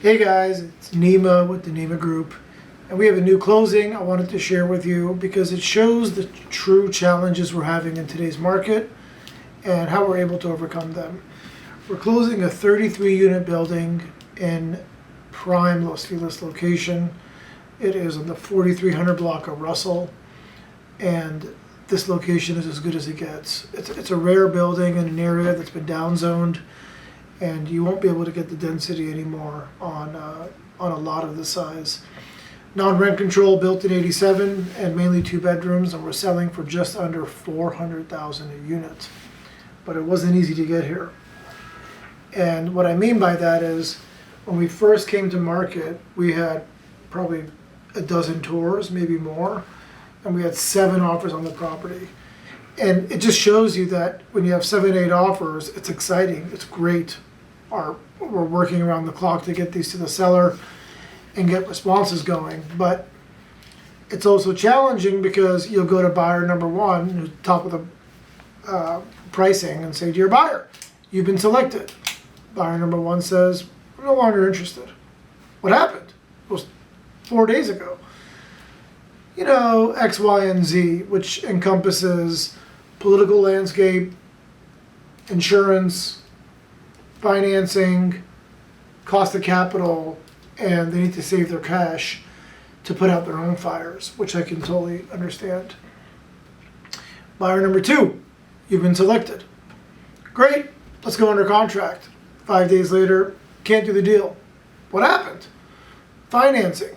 Hey guys, it's Neema with the Neema Group, and we have a new closing I wanted to share with you because it shows the true challenges we're having in today's market and how we're able to overcome them. We're closing a 33 unit building in prime Los Feliz location. It is on the 4300 block of Russell, and this location is as good as it gets. It's a rare building in an area that's been downzoned, and you won't be able to get the density anymore on a lot of this size. Non-rent control, built in '87, and mainly 2 bedrooms, and we're selling for just under $400,000 a unit. But it wasn't easy to get here. And what I mean by that is, when we first came to market, we had probably a dozen tours, maybe more, and we had 7 offers on the property. And it just shows you that when you have 7, 8 offers, it's exciting, it's great. We're working around the clock to get these to the seller and get responses going. But it's also challenging because you'll go to buyer number 1, who's top of the pricing, and say to your buyer, you've been selected. Buyer number 1 says, we're no longer interested. What happened? It was 4 days ago. You know, X, Y, and Z, which encompasses political landscape, insurance, financing, cost of capital, and they need to save their cash to put out their own fires, which I can totally understand. Buyer number 2, you've been selected. Great, let's go under contract. 5 days later, can't do the deal. What happened? Financing.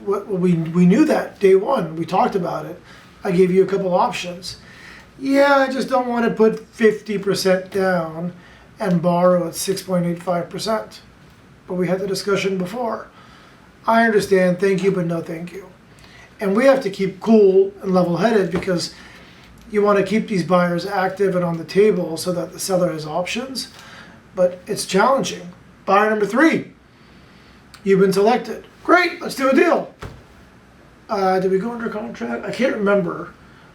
We knew that day one. We talked about it. I gave you a couple options. Yeah, I just don't want to put 50% down and borrow at 6.85%. But we had the discussion before. I understand, thank you, but no thank you. And we have to keep cool and level-headed because you want to keep these buyers active and on the table so that the seller has options. But it's challenging. Buyer number 3, you've been selected. Great, let's do a deal. Did we go under contract? I can't remember,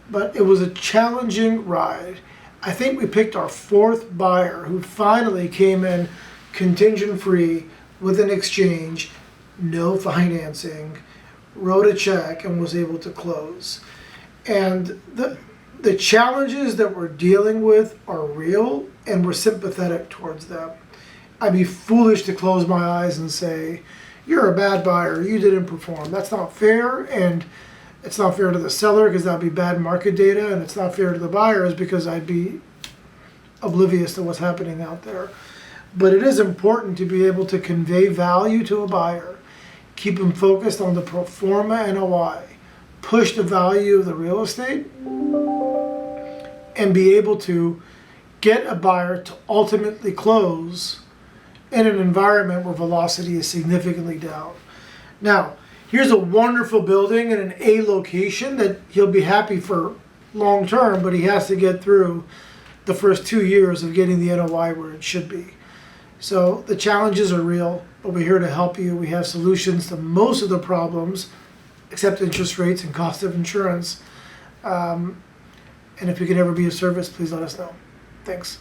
but it was a challenging ride. I think we picked our 4th buyer who finally came in contingent free with an exchange, no financing, wrote a check, and was able to close. And the challenges that we're dealing with are real, and we're sympathetic towards them. I'd be foolish to close my eyes and say, you're a bad buyer, you didn't perform. That's not fair, and it's not fair to the seller because that would be bad market data, and it's not fair to the buyers because I'd be oblivious to what's happening out there. But it is important to be able to convey value to a buyer, keep them focused on the pro forma NOI, push the value of the real estate, and be able to get a buyer to ultimately close in an environment where velocity is significantly down. Now, here's a wonderful building in an A location that he'll be happy for long term, but he has to get through the first 2 years of getting the NOI where it should be. So the challenges are real, but we're here to help you. We have solutions to most of the problems, except interest rates and cost of insurance. And if we can ever be of service, please let us know. Thanks.